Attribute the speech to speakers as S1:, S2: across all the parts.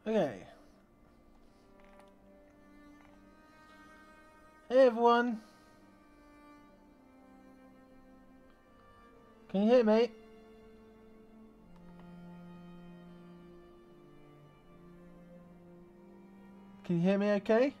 S1: Okay. Hey everyone. Can you hear me? Can you hear me okay?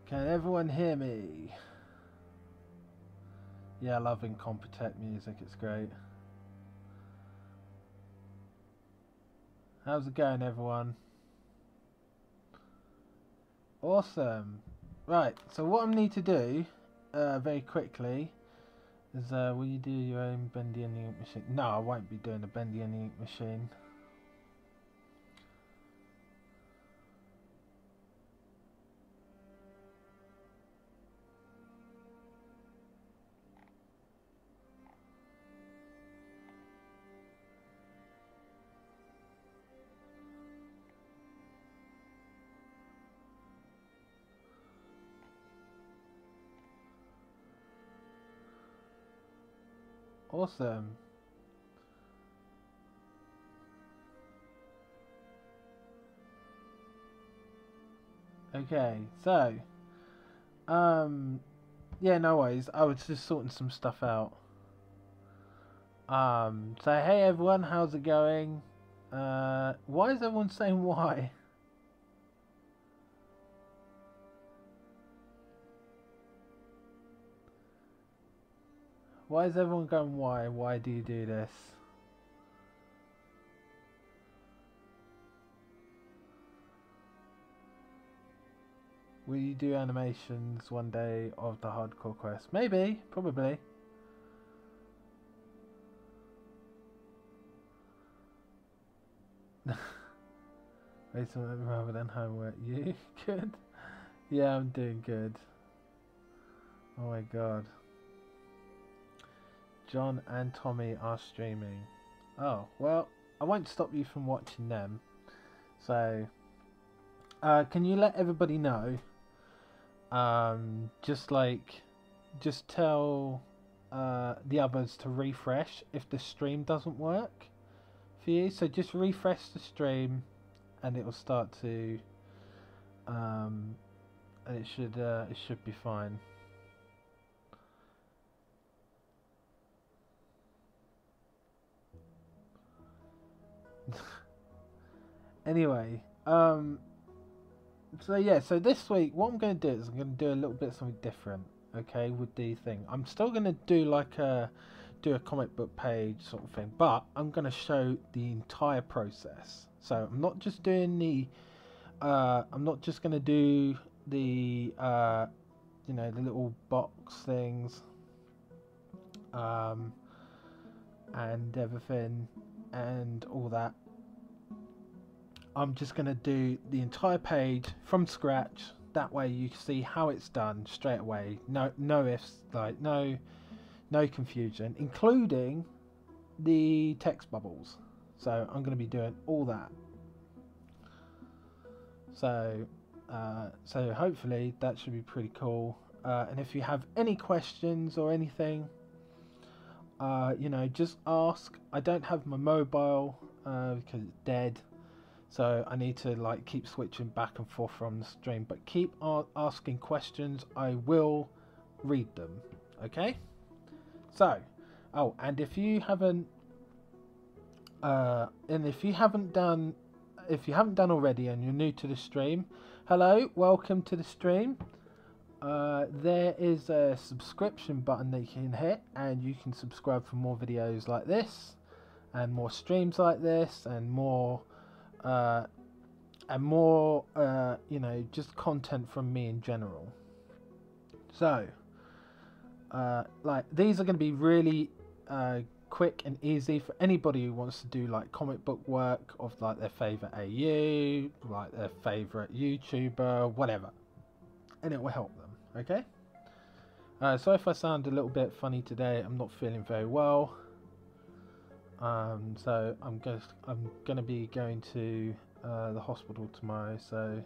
S1: Can everyone hear me? Yeah, I love Incompetech music, it's great. How's it going, everyone? Awesome. Right, so what I need to do, very quickly, is will you do your own bendy and ink machine? No, I won't be doing a bendy and ink machine. Awesome. Okay, so yeah, no worries. I was just sorting some stuff out. So hey everyone, how's it going? Why is everyone saying why? Why is everyone going why? Why do you do this? Will you do animations one day of the hardcore quest? Maybe, probably. Rather than homework. You good? Yeah, I'm doing good. Oh my god. John and Tommy are streaming. Oh, well, I won't stop you from watching them. So, can you let everybody know? Just tell the others to refresh if the stream doesn't work for you. So just refresh the stream, and it will start to, and it should be fine. Anyway, so yeah, so this week what I'm going to do is I'm going to do a little bit something different, okay, with the thing. I'm still going to do like a comic book page sort of thing, but I'm going to show the entire process. So I'm not just doing the I'm not just going to do the you know, the little box things and everything and all that. I'm just going to do the entire page from scratch. That way you can see how it's done straight away. No ifs, like no confusion, including the text bubbles. So I'm going to be doing all that. So so hopefully that should be pretty cool. And if you have any questions or anything, you know, just ask. I don't have my mobile because it's dead. So I need to like keep switching back and forth from the stream, but keep asking questions. I will read them. Okay. So, oh, and if you haven't done already, and you're new to the stream, hello, welcome to the stream. There is a subscription button that you can hit, and you can subscribe for more videos like this, and more streams like this, and more. You know, just content from me in general. So, like, these are going to be really quick and easy for anybody who wants to do like comic book work of like their favorite AU, like their favorite YouTuber, whatever, and it will help them. Okay. So if I sound a little bit funny today, I'm not feeling very well. So I'm gonna be going to the hospital tomorrow, so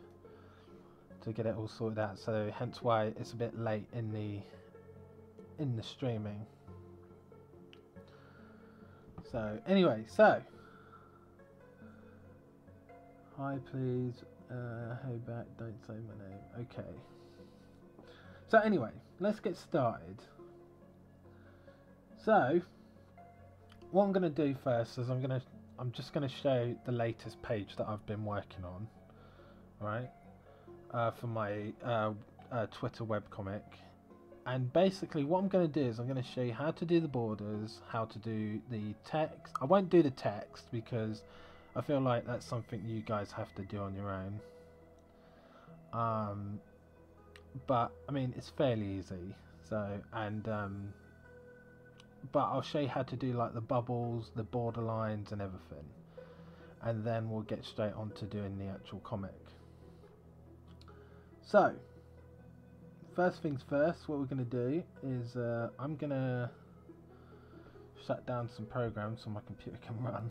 S1: to get it all sorted out. So hence why it's a bit late in the streaming. So anyway, so hi, please. Hey back, don't say my name. Okay. So anyway, let's get started. So what I'm gonna do first is I'm just gonna show the latest page that I've been working on, right? For my Twitter webcomic. And basically what I'm going to do is I'm going to show you how to do the borders, how to do the text. I won't do the text because I feel like that's something you guys have to do on your own. But I mean, it's fairly easy. So, and but I'll show you how to do like the bubbles, the border lines and everything. And then we'll get straight on to doing the actual comic. So, first things first, what we're going to do is I'm going to shut down some programs so my computer can run.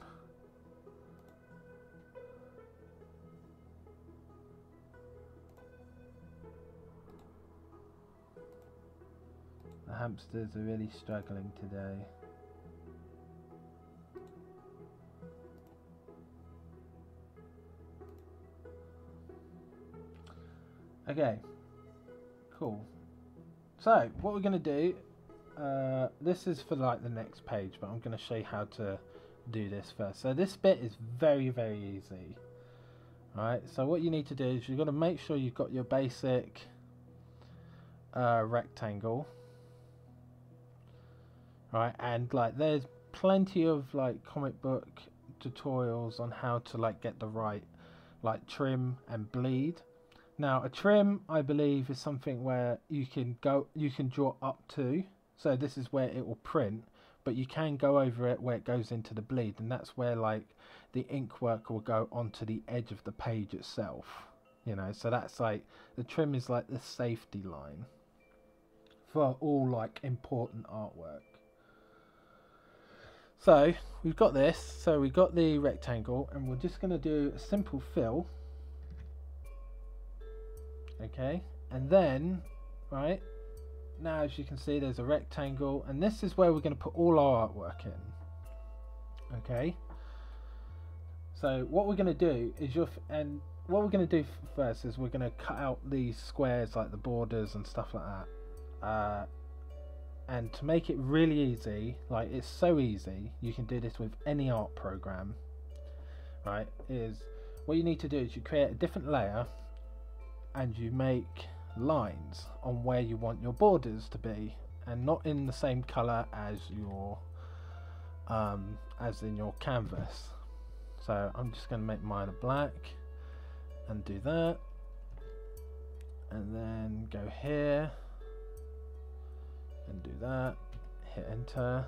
S1: The hamsters are really struggling today. Okay. Cool. So what we're going to do, this is for like the next page, but I'm going to show you how to do this first. So this bit is very, very easy. Alright, so what you need to do is you've got to make sure you've got your basic rectangle. Right, and like there's plenty of like comic book tutorials on how to like get the right like trim and bleed. Now a trim, I believe, is something where you can draw up to, so this is where it will print, but you can go over it where it goes into the bleed, and that's where like the ink work will go onto the edge of the page itself, you know. So that's like the trim is like the safety line for all like important artwork. So we've got this, so we've got the rectangle, and we're just going to do a simple fill. Okay, and then right now, as you can see, there's a rectangle, and this is where we're going to put all our artwork in. Okay, so what we're going to do is first is we're going to cut out these squares, like the borders and stuff like that. And to make it really easy, like it's so easy, you can do this with any art program. Right, is what you need to do is you create a different layer, and you make lines on where you want your borders to be, and not in the same color as your as in your canvas. So I'm just going to make mine a black and do that, and then go here and do that, hit enter,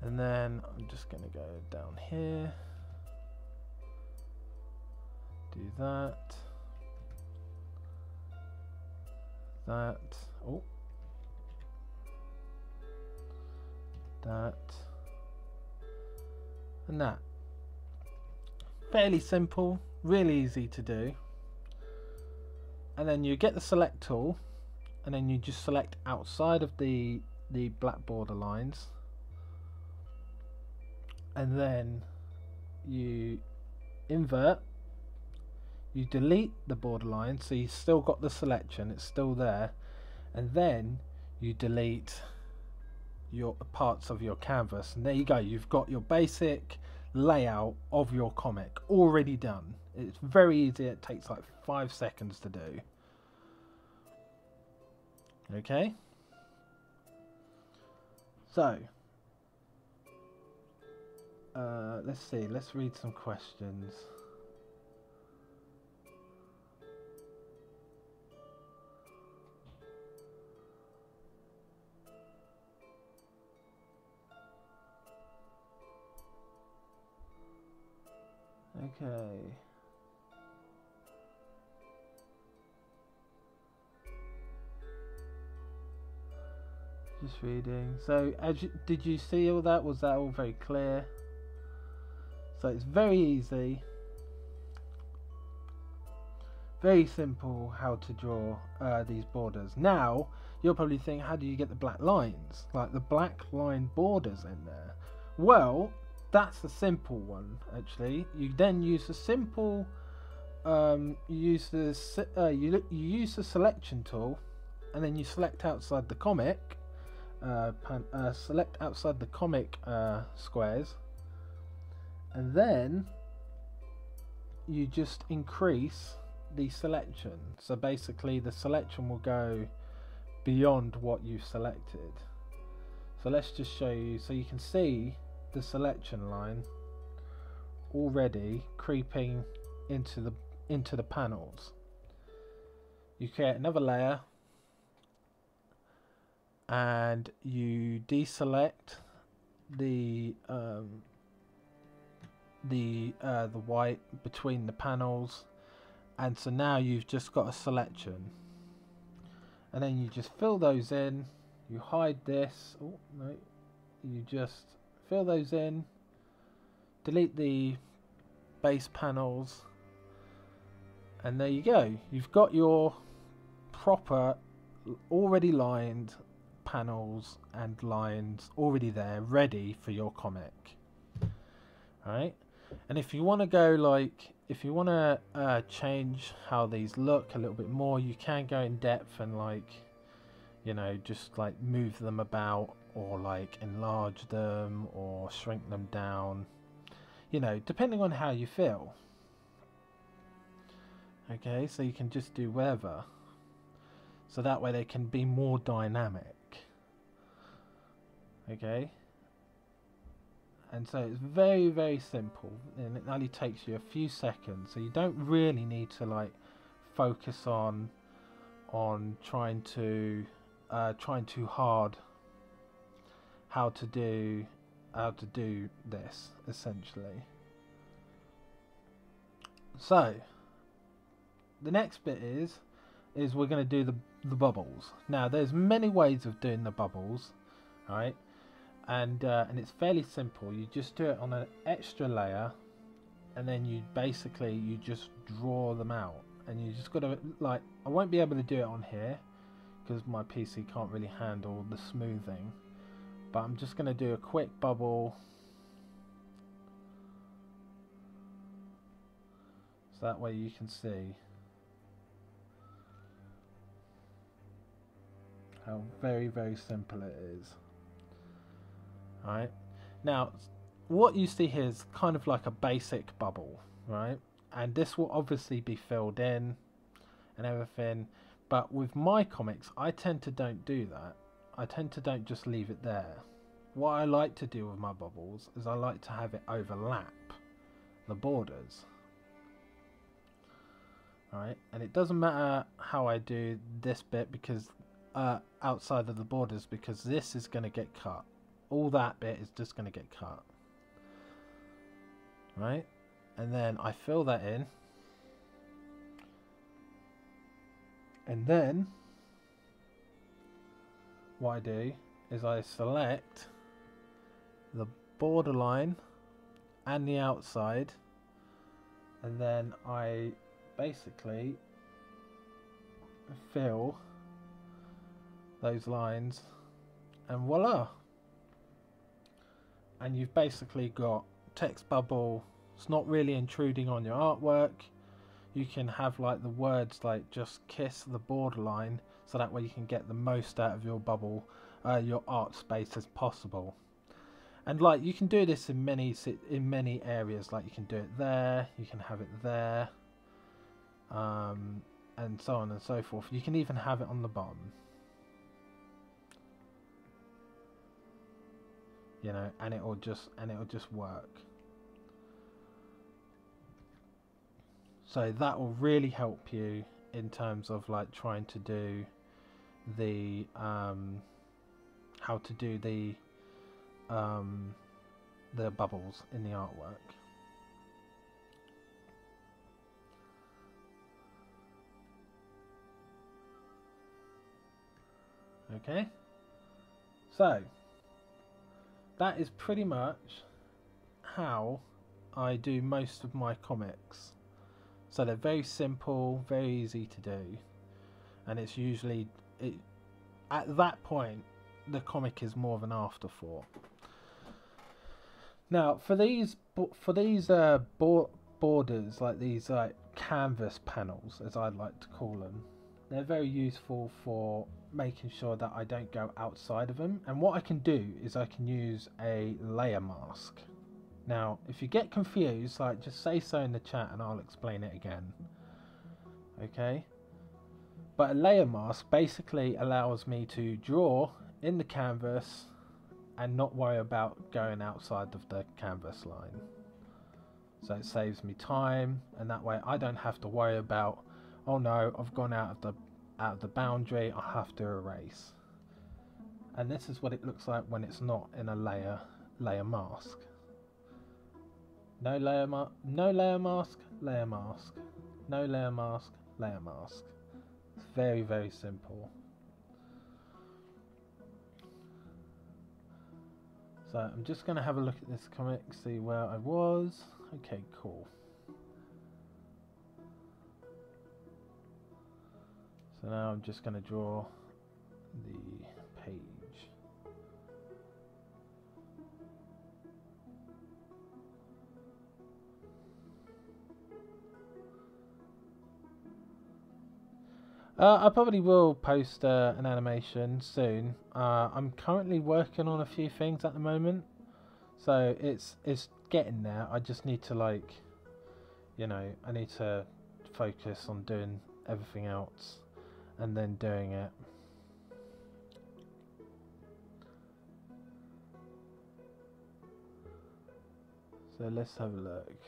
S1: and then I'm just going to go down here, do that, oh, that, and that. Fairly simple, really easy to do. And then you get the select tool, and then you just select outside of the black border lines, and then you invert, you delete the border line, so you still got the selection, it's still there, and then you delete your parts of your canvas, and there you go, you've got your basic layout of your comic already done. It's very easy, it takes like 5 seconds to do. Okay, so let's see, let's read some questions. Okay. Just reading. So, did you see all that? Was that all very clear? So it's very easy. Very simple how to draw these borders. Now you'll probably think, how do you get the black lines, like the black line borders in there? Well, that's a simple one actually. You then use a simple you use the selection tool, and then you select outside the comic select outside the comic squares, and then you just increase the selection. So basically the selection will go beyond what you've selected. So let's just show you, so you can see the selection line already creeping into the panels. You create another layer and you deselect the white between the panels, and so now you've just got a selection, and then you just fill those in. You hide this. Oh no, you just fill those in, delete the base panels, and there you go. You've got your proper already lined panels and lines already there, ready for your comic. Alright, and if you want to go like, if you want to change how these look a little bit more, you can go in depth and like, you know, just like move them about, or like enlarge them or shrink them down, you know, depending on how you feel. Okay, so you can just do whatever, so that way they can be more dynamic. Okay, and so it's very, very simple, and it only takes you a few seconds, so you don't really need to like focus on trying too hard how to do this essentially. So the next bit is we're going to do the bubbles. Now there's many ways of doing the bubbles, right? And it's fairly simple. You just do it on an extra layer, and then you just draw them out, and you just got to, like, I won't be able to do it on here because my PC can't really handle the smoothing, but I'm just going to do a quick bubble, so that way you can see how very, very simple it is. Right, now what you see here is kind of like a basic bubble, right? And this will obviously be filled in and everything, but with my comics I tend to don't do that. I tend to don't just leave it there. What I like to do with my bubbles is I like to have it overlap the borders. Alright, and it doesn't matter how I do this bit, because outside of the borders, because this is going to get cut. All that bit is just going to get cut. Right? And then I fill that in. And then what I do is I select the borderline and the outside, and then I basically fill those lines, and voila. And you've basically got text bubble. It's not really intruding on your artwork. You can have like the words like just kiss the borderline, so that way you can get the most out of your bubble, your art space as possible. And like you can do this in many areas. Like you can do it there, you can have it there, and so on and so forth. You can even have it on the bottom. You know, and it'll just work. So that will really help you in terms of like trying to do the how to do the bubbles in the artwork. Okay, so that is pretty much how I do most of my comics. So they're very simple, very easy to do, and it's usually at that point the comic is more of an afterthought. Now for these borders, like these like canvas panels, as I'd like to call them, they're very useful for making sure that I don't go outside of them. And what I can do is I can use a layer mask. Now if you get confused, like, just say so in the chat and I'll explain it again. Okay, but a layer mask basically allows me to draw in the canvas and not worry about going outside of the canvas line. So it saves me time, and that way I don't have to worry about, oh no, I've gone out of the boundary, I have to erase. And this is what it looks like when it's not in a layer mask. No layer mask, no layer mask, layer mask, no layer mask, layer mask. It's very, very simple. So I'm just going to have a look at this comic, see where I was. Okay, cool. So now I'm just going to draw the page. I probably will post an animation soon. I'm currently working on a few things at the moment, so it's getting there. I just need to, like, you know, I need to focus on doing everything else and then doing it. So let's have a look.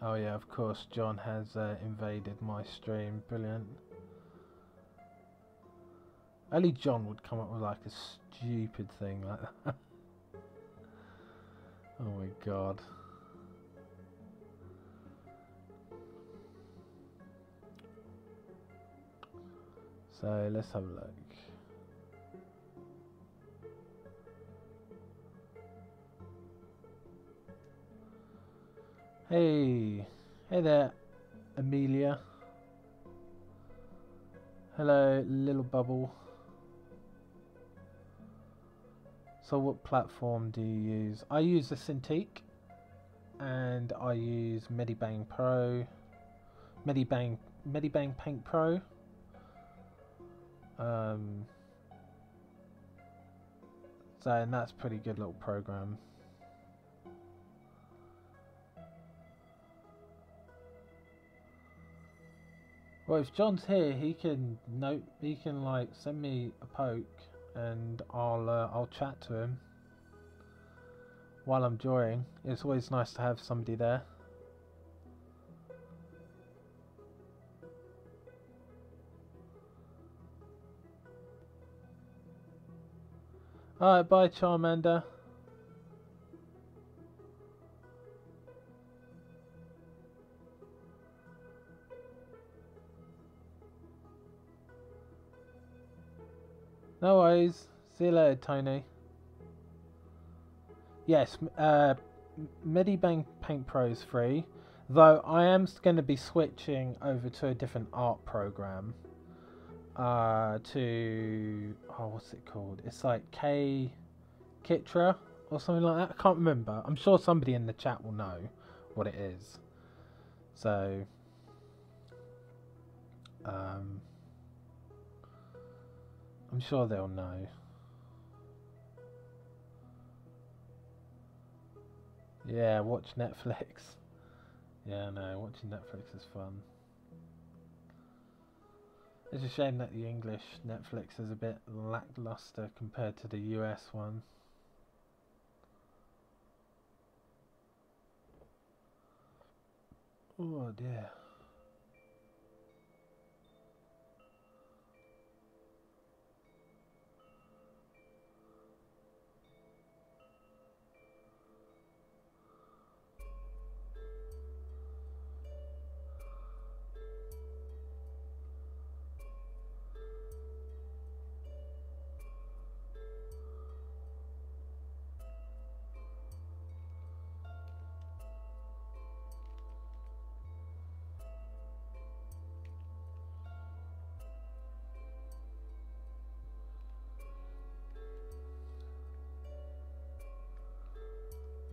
S1: Oh yeah, of course John has invaded my stream. Brilliant. Only John would come up with like a stupid thing like that. Oh my god. So let's have a look. Hey there, Amelia. Hello, little bubble. So what platform do you use? I use the Cintiq, and I use Medibang Paint Pro. So, and that's a pretty good little program. Well, if John's here, he can like send me a poke, and I'll chat to him while I'm drawing. It's always nice to have somebody there. Alright, bye Charmander. No worries. See you later, Tony. Yes, Medibang Paint Pro is free, though I am going to be switching over to a different art program. To what's it called? It's like Kitra or something like that. I can't remember. I'm sure somebody in the chat will know what it is. So I'm sure they'll know. Yeah, watch Netflix. Yeah, no, watching Netflix is fun. It's a shame that the English Netflix is a bit lackluster compared to the US one. Oh dear.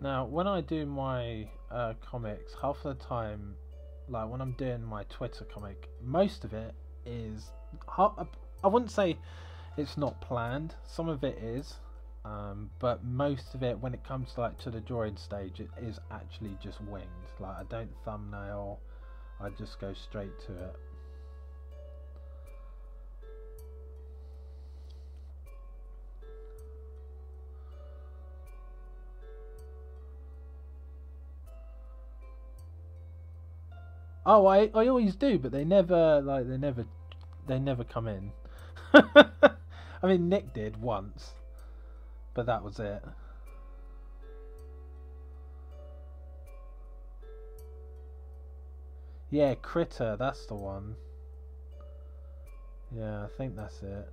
S1: Now, when I do my comics, half the time, like when I'm doing my Twitter comic, most of it is, I wouldn't say it's not planned. Some of it is, but most of it, when it comes to like to the drawing stage, it is actually just winged. Like I don't thumbnail, I just go straight to it. Oh, I always do, but they never come in. I mean, Nick did once, but that was it. Yeah, Critter, that's the one. Yeah, I think that's it.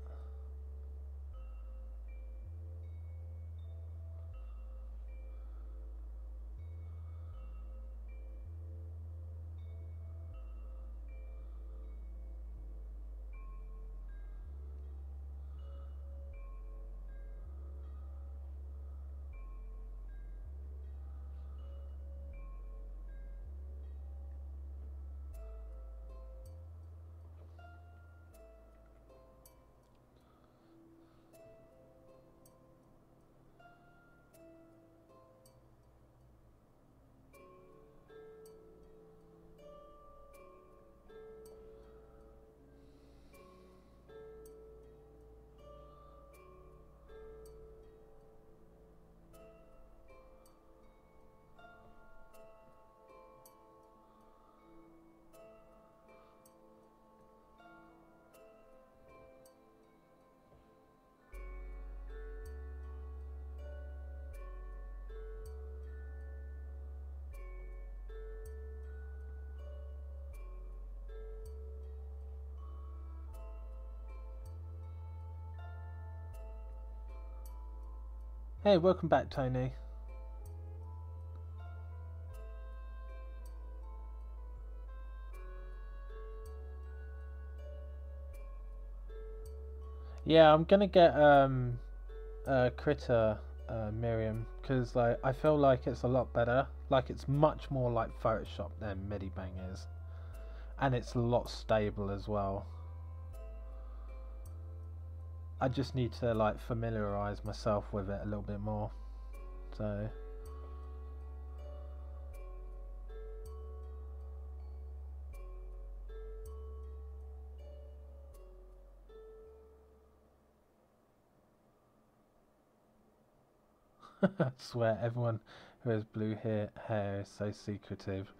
S1: Hey, welcome back, Tony. Yeah, I'm gonna get Critter, Miriam, because like I feel like it's a lot better. Like it's much more like Photoshop than Medibang is, and it's a lot stable as well. I just need to like familiarize myself with it a little bit more. So I swear everyone who has blue hair is so secretive.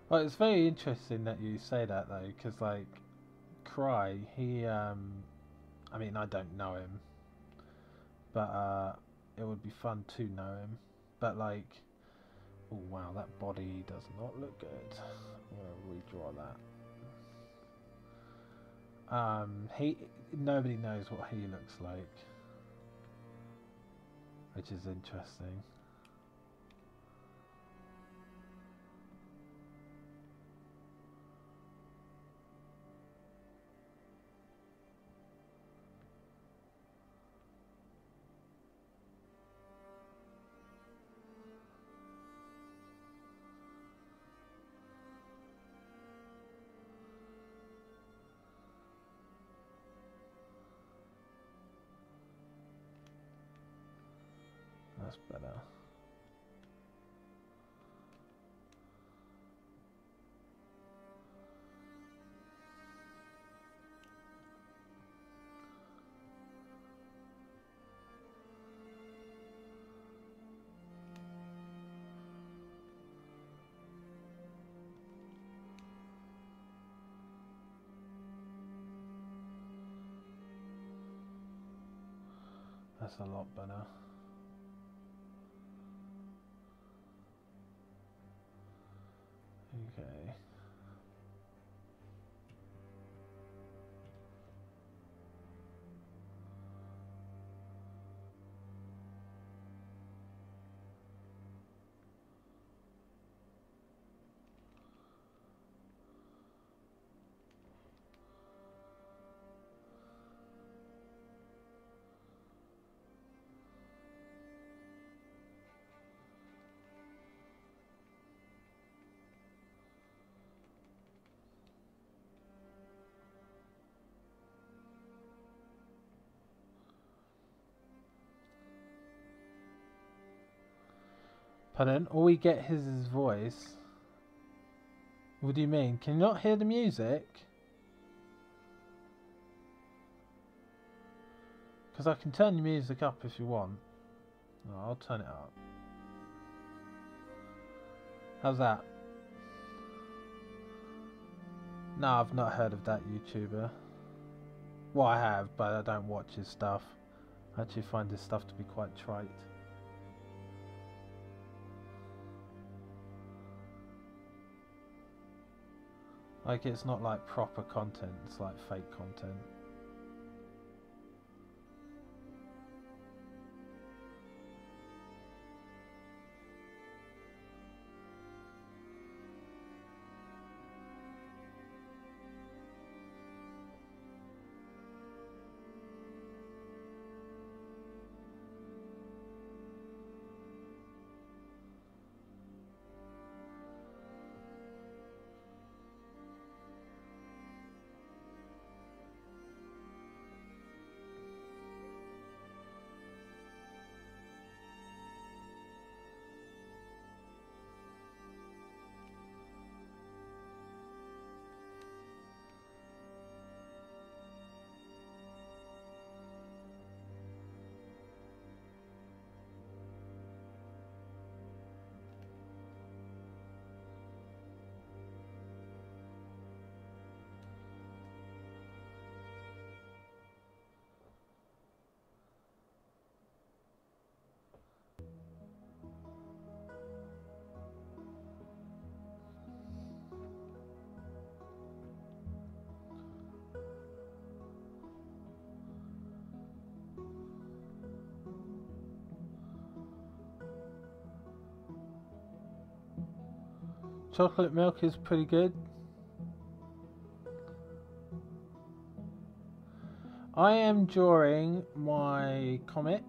S1: Well, it's very interesting that you say that though, because like Cry, he I mean I don't know him, but it would be fun to know him. But like, oh wow, that body does not look good. I'm gonna redraw that. Nobody knows what he looks like, which is interesting. That's better. That's a lot better. Okay. Pardon? All we get is his voice. What do you mean? Can you not hear the music? Because I can turn the music up if you want. Oh, I'll turn it up. How's that? No, I've not heard of that YouTuber. Well, I have, but I don't watch his stuff. I actually find his stuff to be quite trite. Like, it's not like proper content, it's like fake content. Chocolate milk is pretty good. I am drawing my comic.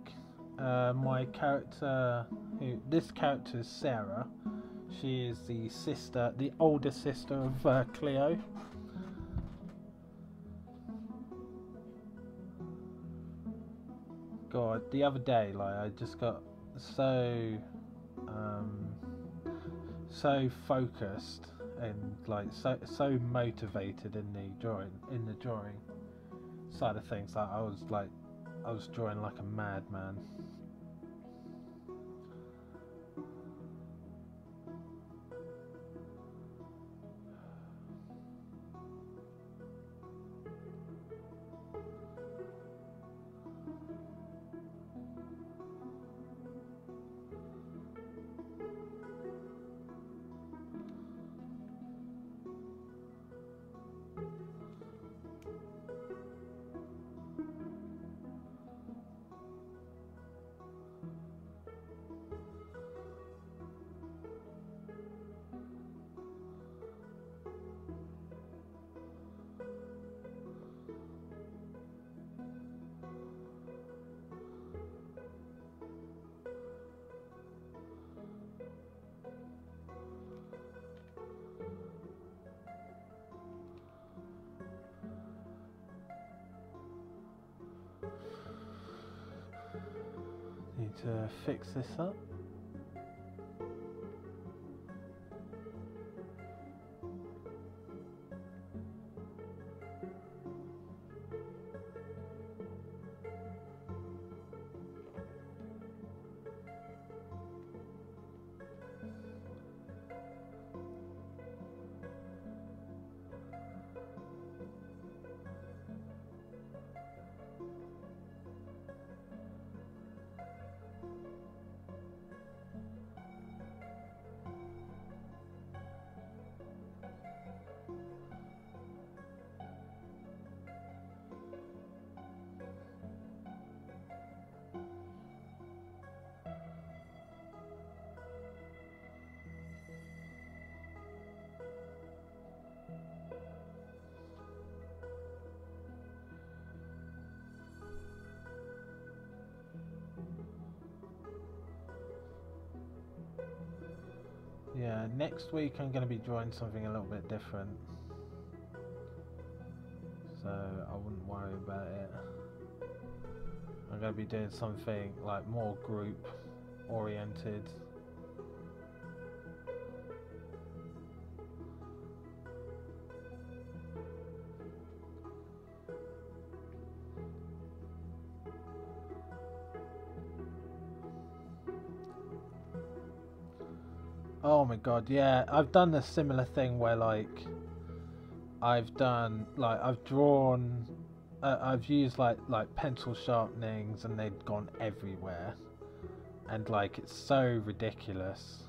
S1: My character, this character is Sarah. She is the sister, the older sister of Cleo. God, the other day, like, I just got so focused and like so motivated in the drawing side of things. Like, I was drawing like a madman. Need to fix this up. Yeah, next week I'm going to be drawing something a little bit different, so I wouldn't worry about it. I'm going to be doing something like more group oriented. Oh my god, yeah, I've done a similar thing where like I've drawn, I've used like pencil sharpenings and they'd gone everywhere, and like it's so ridiculous.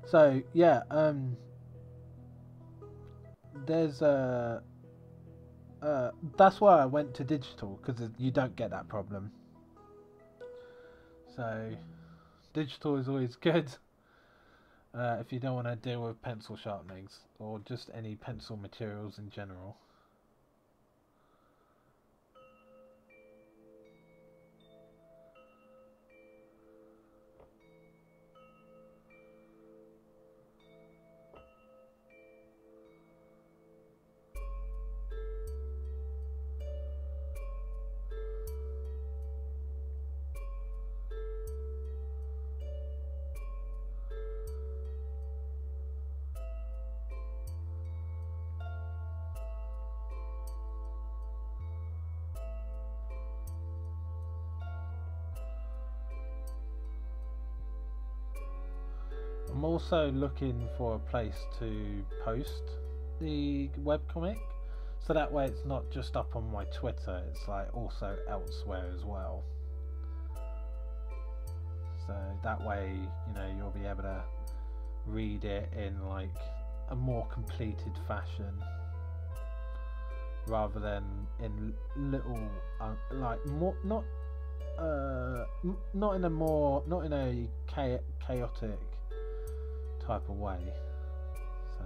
S1: So yeah, there's a. That's why I went to digital, because you don't get that problem. So digital is always good if you don't want to deal with pencil sharpenings or just any pencil materials in general. I'm also looking for a place to post the webcomic, so that way it's not just up on my Twitter, it's like also elsewhere as well. So that way, you know, you'll be able to read it in like a more completed fashion, rather than in little like more not in a chaotic type of way. So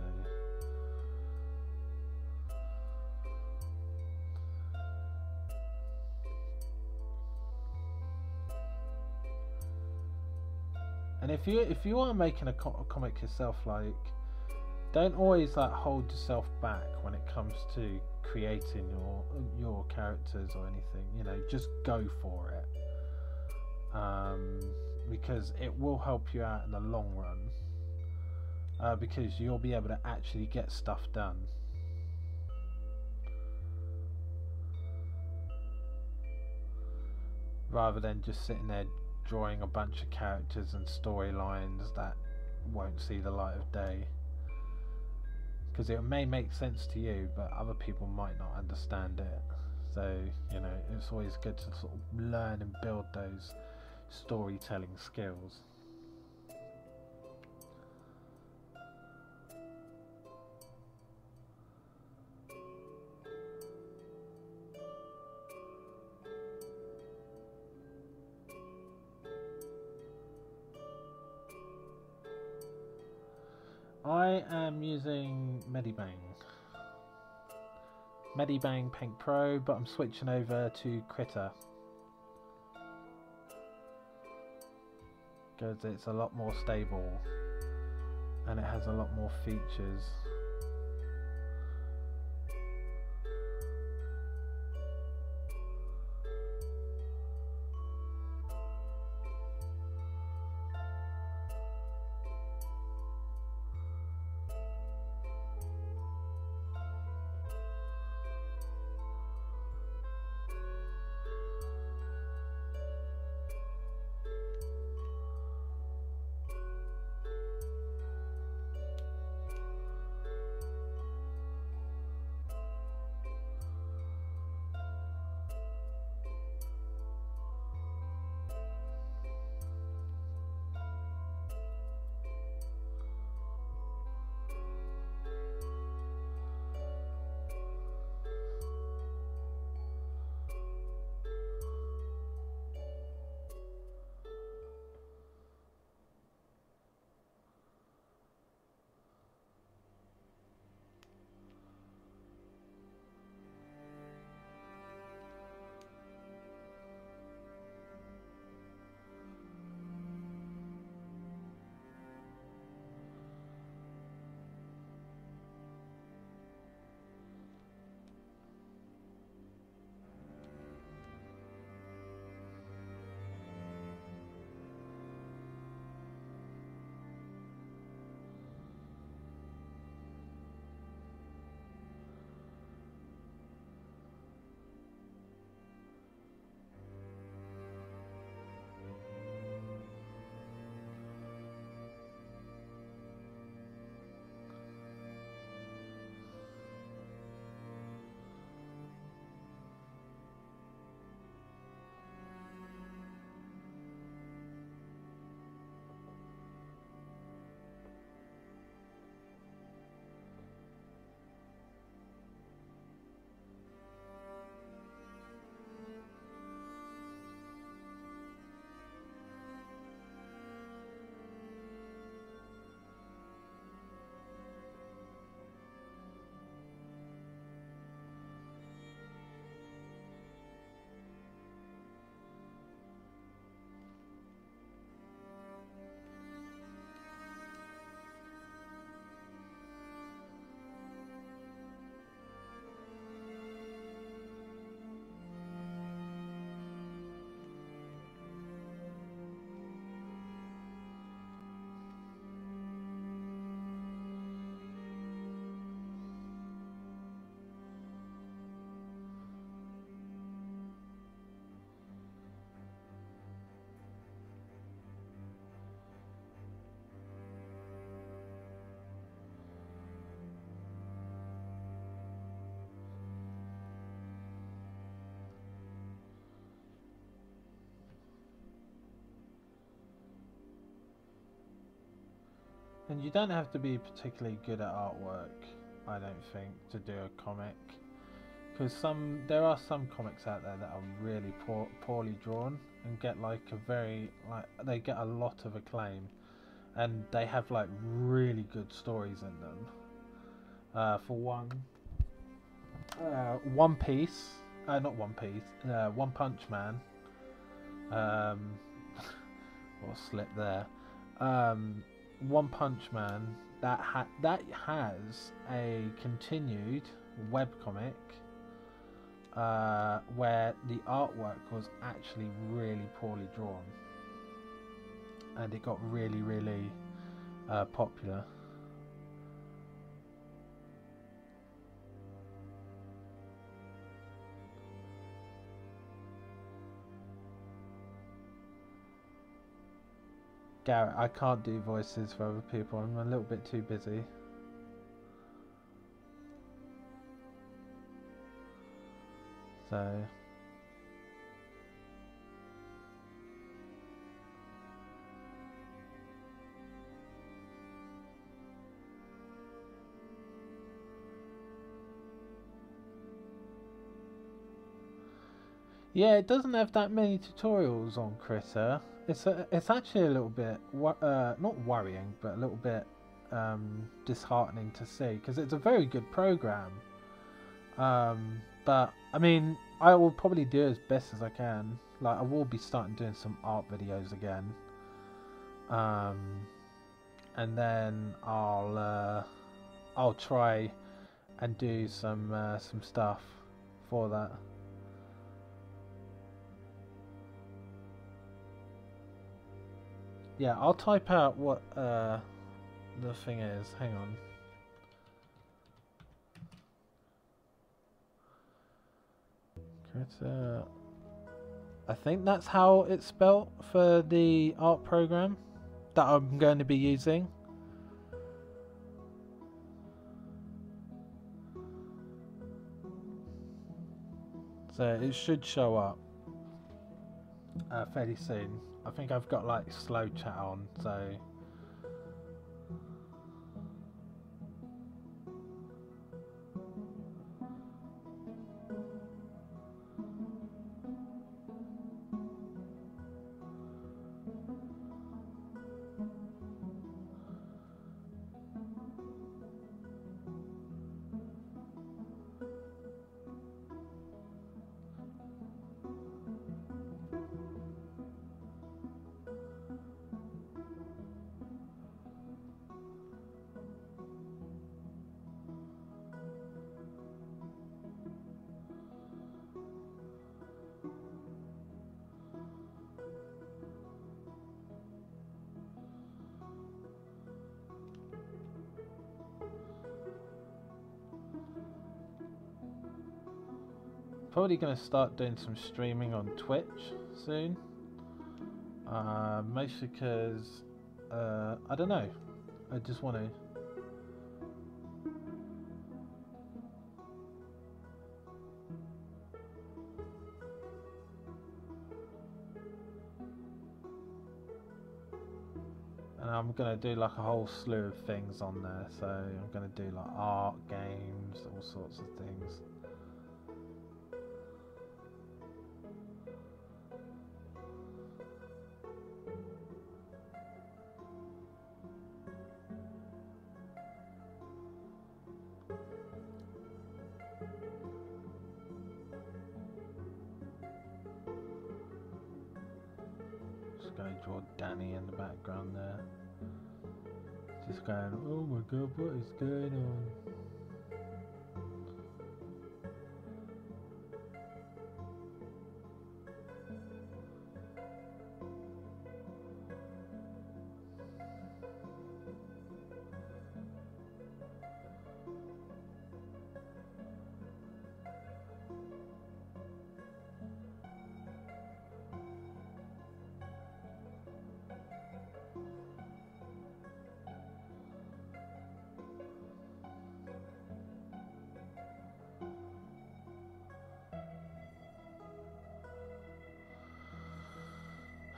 S1: and if you are making a comic yourself, like don't always like hold yourself back when it comes to creating your characters or anything. You know, just go for it, because it will help you out in the long run. Because you'll be able to actually get stuff done. Rather than just sitting there drawing a bunch of characters and storylines that won't see the light of day. Because it may make sense to you, but other people might not understand it. So, you know, it's always good to sort of learn and build those storytelling skills. I am using Medibang Paint Pro, but I'm switching over to Critter because it's a lot more stable and it has a lot more features. And you don't have to be particularly good at artwork, I don't think, to do a comic. Because there are some comics out there that are really poorly drawn and get like they get a lot of acclaim, and they have like really good stories in them. For one, One Piece, not One Piece, One Punch Man. What a slip there. One Punch Man that has a continued webcomic where the artwork was actually really poorly drawn, and it got really popular. Garrett, I can't do voices for other people. I'm a little bit too busy. So yeah, it doesn't have that many tutorials on Critter. It's actually a little bit not worrying, but a little bit disheartening to see, because it's a very good program. But I mean, I will probably do as best as I can. Like, I will be starting doing some art videos again, and then I'll try and do some stuff for that. Yeah, I'll type out what the thing is. Hang on. I think that's how it's spelt for the art program that I'm going to be using. So it should show up fairly soon. I think I've got like slow chat on, so probably going to start doing some streaming on Twitch soon. Mostly because I don't know, I just want to. And I'm going to do like a whole slew of things on there, so I'm going to do like art, games, all sorts of things. Just going to draw Danny in the background there. Just going, oh my god, what is going on?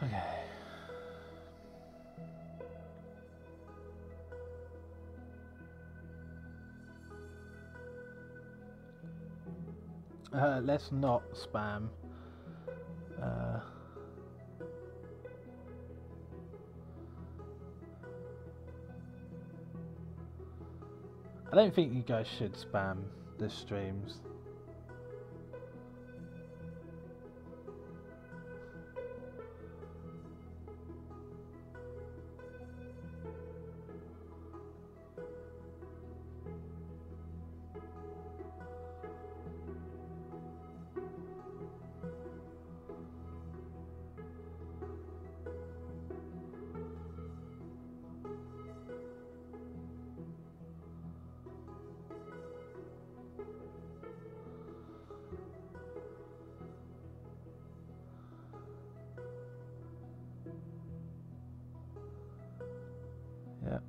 S1: Okay. Let's not spam. I don't think you guys should spam the streams. Yep.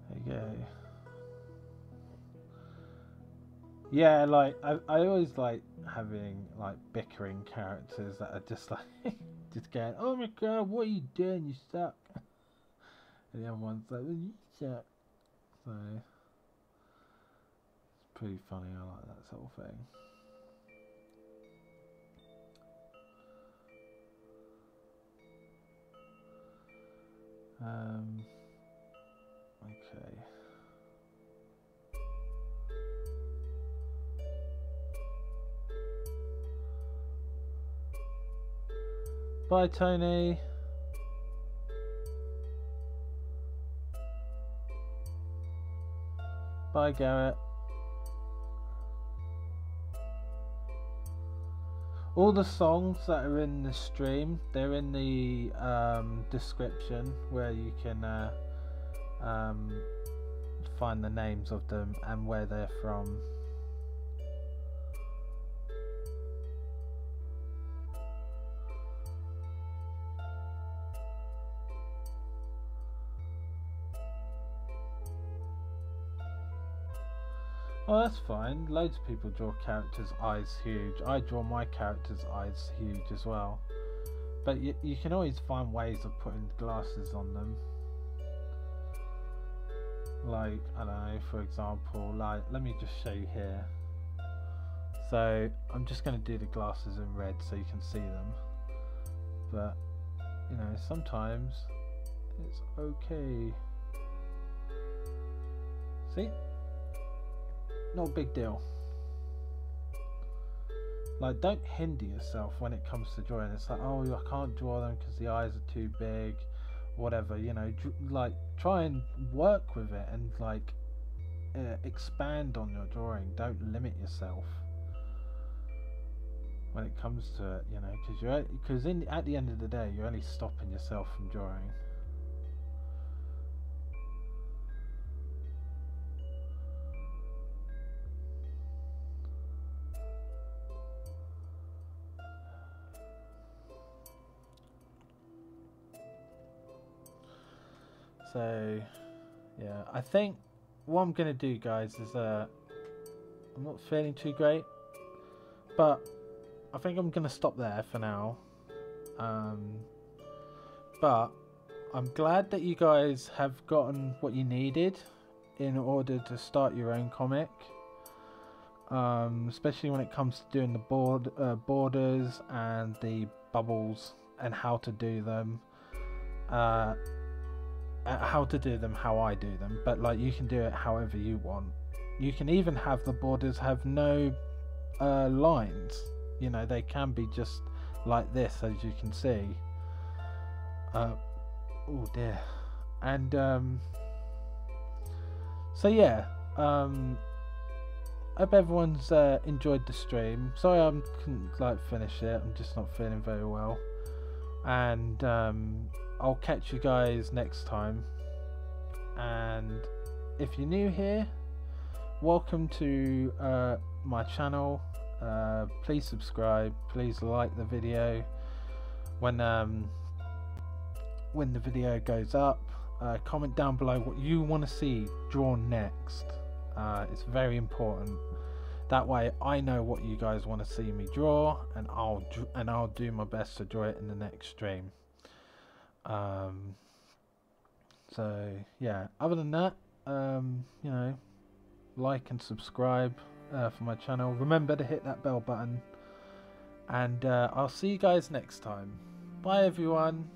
S1: There you go. Yeah, like I always like having like bickering characters that are just like just going, "Oh my god, what are you doing? You suck." And the other one's like, "Well, you suck." So it's pretty funny. I like that sort of thing. Okay. Bye, Tony. Bye, Garrett. All the songs that are in the stream, they're in the description where you can find the names of them and where they're from. Oh, that's fine. Loads of people draw characters' eyes huge. I draw my character's eyes huge as well. But you can always find ways of putting glasses on them. Like, I don't know, for example, like, let me just show you here. So, I'm just going to do the glasses in red so you can see them. But, you know, sometimes it's okay. See? Not a big deal. Like, don't hinder yourself when it comes to drawing. It's like, oh, I can't draw them because the eyes are too big, whatever, you know. Like, try and work with it and like expand on your drawing. Don't limit yourself when it comes to it, you know, because at the end of the day, you're only stopping yourself from drawing. So, yeah, I think what I'm going to do, guys, is I'm not feeling too great, but I think I'm going to stop there for now. But I'm glad that you guys have gotten what you needed in order to start your own comic. Especially when it comes to doing the borders and the bubbles and how to do them. How to do them how I do them, but like you can do it however you want. You can even have the borders have no lines, you know, they can be just like this, as you can see. Oh dear. And so yeah, hope everyone's enjoyed the stream. Sorry I couldn't like finish it, I'm just not feeling very well. And I'll catch you guys next time. And if you're new here, welcome to my channel. Please subscribe, please like the video when the video goes up. Comment down below what you want to see drawn next. It's very important. That way I know what you guys want to see me draw, and I'll do my best to draw it in the next stream. So yeah, other than that, you know, like and subscribe for my channel. Remember to hit that bell button, and I'll see you guys next time. Bye everyone.